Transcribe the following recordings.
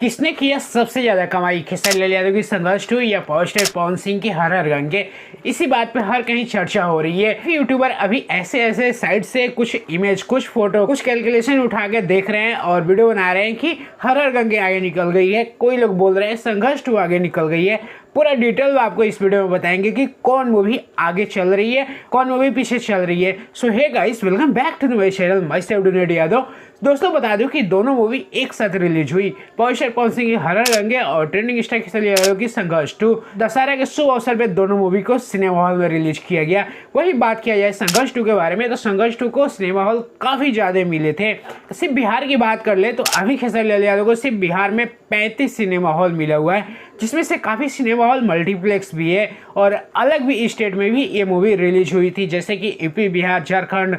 किसने किया सबसे ज्यादा कमाई, खेसारी लाल यादव की संघर्ष 2 या पावर स्टार पवन सिंह की हर हर गंगे। इसी बात पे हर कहीं चर्चा हो रही है। यूट्यूबर अभी ऐसे ऐसे साइट से कुछ इमेज, कुछ फोटो, कुछ कैलकुलेशन उठा के देख रहे हैं और वीडियो बना रहे हैं कि हर हर गंगे आगे निकल गई है। कोई लोग बोल रहे हैं संघर्ष 2 आगे निकल गई है। पूरा डिटेल आपको इस वीडियो में बताएंगे कि कौन मूवी आगे चल रही है, कौन मूवी पीछे चल रही है। So hey guys, welcome back to my channel, myself डोनेट यादव। दोस्तों बता दूं कि दोनों मूवी एक साथ रिलीज हुई। पावर स्टार पवन सिंह की हर हर गंगे और ट्रेंडिंग स्टार खेसारी यादव की संघर्ष 2। दशहरा के शुभ अवसर पे दोनों मूवी को सिनेमा हॉल में रिलीज किया गया। वही बात किया जाए संघर्ष 2 के बारे में, तो संघर्ष 2 को सिनेमा हॉल काफी ज्यादा मिले थे। सिर्फ बिहार की बात कर ले तो अभी खेसारी लाल यादव को सिर्फ बिहार में 35 सिनेमा हॉल मिला हुआ है, जिसमें से काफ़ी सिनेमा हॉल मल्टीप्लेक्स भी है और अलग भी स्टेट में भी ये मूवी रिलीज हुई थी, जैसे कि यूपी, बिहार, झारखंड,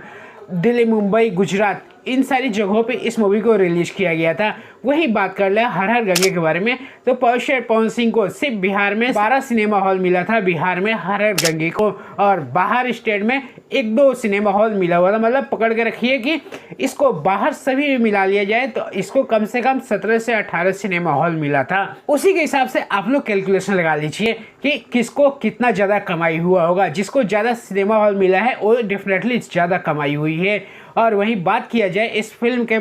दिल्ली, मुंबई, गुजरात, इन सारी जगहों पे इस मूवी को रिलीज किया गया था। वही बात कर ले हर हर गंगे के बारे में, तो पावर स्टार पवन सिंह को सिर्फ बिहार में 12 सिनेमा हॉल मिला था, बिहार में हर हर गंगे को, और बाहर स्टेट में 1-2 सिनेमा हॉल मिला हुआ था। मतलब पकड़ के रखिए कि इसको बाहर सभी मिला लिया जाए तो इसको कम से कम 17 से 18 सिनेमा हॉल मिला था। उसी के हिसाब से आप लोग कैलकुलेशन लगा लीजिए कि किसको कितना ज़्यादा कमाई हुआ होगा। जिसको ज़्यादा सिनेमा हॉल मिला है वो डेफिनेटली ज़्यादा कमाई हुई है। और वहीं बात किया जाए इस फिल्म के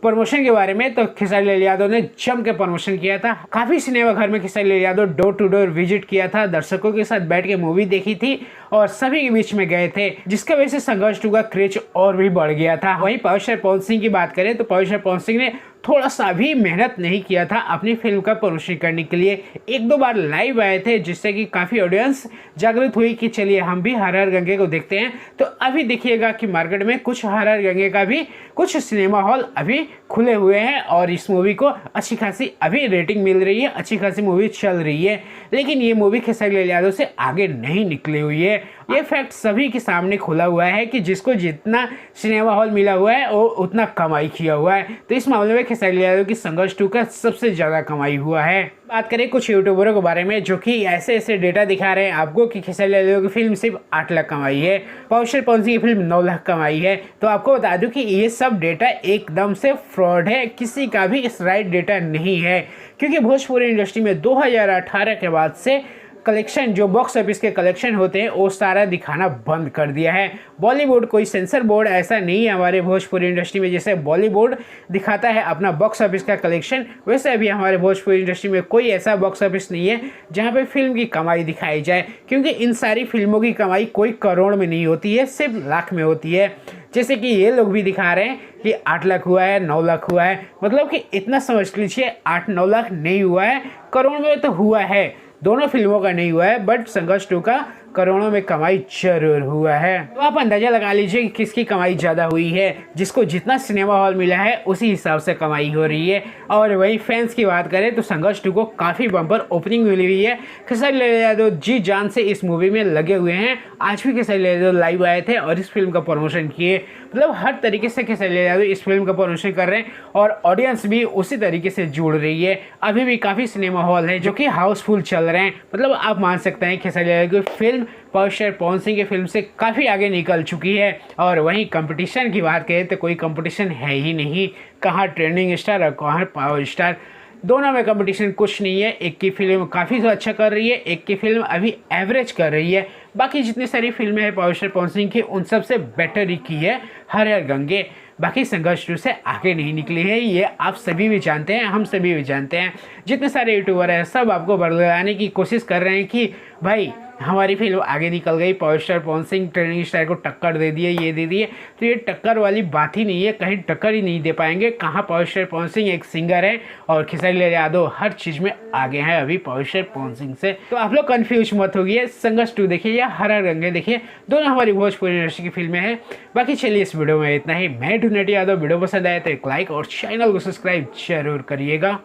प्रमोशन के बारे में, तो खेसारी लाल यादव ने जम के प्रमोशन किया था। काफी सिनेमा घर में Khesari Lal Yadav door to door visit किया था, दर्शकों के साथ बैठ के मूवी देखी थी और सभी के बीच में गए थे, जिसकी वजह से संघर्ष 2 का क्रेज और भी बढ़ गया था। वहीं पावर स्टार पवन सिंह की बात करें तो पावर स्टार पवन सिंह ने थोड़ा सा भी मेहनत नहीं किया था अपनी फिल्म का प्रमोशन करने के लिए। 1-2 बार लाइव आए थे, जिससे कि काफ़ी ऑडियंस जागृत हुई कि चलिए हम भी हर हर गंगे को देखते हैं। तो अभी देखिएगा कि मार्केट में कुछ हर हर गंगे का भी कुछ सिनेमा हॉल अभी खुले हुए हैं और इस मूवी को अच्छी खासी अभी रेटिंग मिल रही है, अच्छी खासी मूवी चल रही है। लेकिन ये मूवी खेसारी लाल यादव से आगे नहीं निकली हुई है। ये फैक्ट सभी के सामने खुला हुआ है कि जिसको जितना सिनेमा हॉल मिला हुआ है वो उतना कमाई किया हुआ है। तो इस मामले में खेसारी लाल यादव की संघर्ष 2 का सबसे ज़्यादा कमाई हुआ है। बात करें कुछ यूट्यूबरों के बारे में जो कि ऐसे ऐसे डेटा दिखा रहे हैं आपको कि खेसारी लाल यादव की फिल्म सिर्फ 8 लाख कमाई है, पावर स्टार पवन सिंह की फिल्म 9 लाख कमाई है। तो आपको बता दूं कि ये सब डेटा एकदम से फ्रॉड है, किसी का भी इस राइट डेटा नहीं है। क्योंकि भोजपुरी इंडस्ट्री में 2018 के बाद से कलेक्शन, जो बॉक्स ऑफिस के कलेक्शन होते हैं वो सारा दिखाना बंद कर दिया है। बॉलीवुड कोई सेंसर बोर्ड ऐसा नहीं है हमारे भोजपुरी इंडस्ट्री में, जैसे बॉलीवुड दिखाता है अपना बॉक्स ऑफिस का कलेक्शन, वैसे अभी हमारे भोजपुरी इंडस्ट्री में कोई ऐसा बॉक्स ऑफिस नहीं है जहाँ पे फिल्म की कमाई दिखाई जाए। क्योंकि इन सारी फिल्मों की कमाई कोई करोड़ में नहीं होती है, सिर्फ लाख में होती है। जैसे कि ये लोग भी दिखा रहे हैं कि 8 लाख हुआ है, 9 लाख हुआ है, मतलब कि इतना समझ लीजिए 8-9 लाख नहीं हुआ है, करोड़ में तो हुआ है। दोनों फिल्मों का नहीं हुआ है, बट संघर्ष 2 का करोड़ों में कमाई जरूर हुआ है। तो आप अंदाजा लगा लीजिए कि किसकी कमाई ज़्यादा हुई है। जिसको जितना सिनेमा हॉल मिला है उसी हिसाब से कमाई हो रही है। और वही फैंस की बात करें तो संघर्ष 2 को काफ़ी बम्पर ओपनिंग मिली हुई है। खेसारी लाल यादव जी जान से इस मूवी में लगे हुए हैं। आज भी खेसारी लाल यादव लाइव आए थे और इस फिल्म का प्रमोशन किए। मतलब हर तरीके से खेसारी लाल यादव इस फिल्म का प्रमोशन कर रहे हैं और ऑडियंस भी उसी तरीके से जुड़ रही है। अभी भी काफ़ी सिनेमा हॉल है जो कि हाउसफुल चल रहे हैं। मतलब आप मान सकते हैं खेसारी लाल यादव की film power star Pawan Singh की फिल्म से काफ़ी आगे निकल चुकी है। और वहीं कंपटीशन की बात करें तो कोई कंपटीशन है ही नहीं। कहाँ ट्रेंडिंग स्टार और कहाँ पावर स्टार, दोनों में कंपटीशन कुछ नहीं है। एक की फिल्म काफ़ी अच्छा कर रही है, एक की फिल्म अभी एवरेज कर रही है। बाकी जितनी सारी फिल्में हैं पावर स्टार पवन सिंह की, उन सब से बेटर ही की है हर हर गंगे। बाकी संघर्ष 2 से आगे नहीं निकली है, ये आप सभी भी जानते हैं, हम सभी भी जानते हैं। जितने सारे यूट्यूबर हैं सब आपको बरगलाने की कोशिश कर रहे हैं कि भाई हमारी फिल्म आगे निकल गई, power star Pawan Singh trending star को टक्कर दे दिए, ये दे दिए। तो ये टक्कर वाली बात ही नहीं है, कहीं टक्कर ही नहीं दे पाएंगे। कहाँ पावर स्टार पवन सिंह एक सिंगर है और खेसारी लाल यादव हर चीज़ में आगे हैं अभी पावर स्टार पवन सिंह से। तो आप लोग कन्फ्यूज मत होइए, संघर्ष 2 देखिए या हर हर गंगे देखिए, दोनों हमारी भोजपुरी इंडस्ट्री की फिल्में हैं। बाकी चलिए इस वीडियो में इतना ही। मैं डोनेट यादव, वीडियो पसंद आए तो एक लाइक और चैनल को सब्सक्राइब जरूर करिएगा।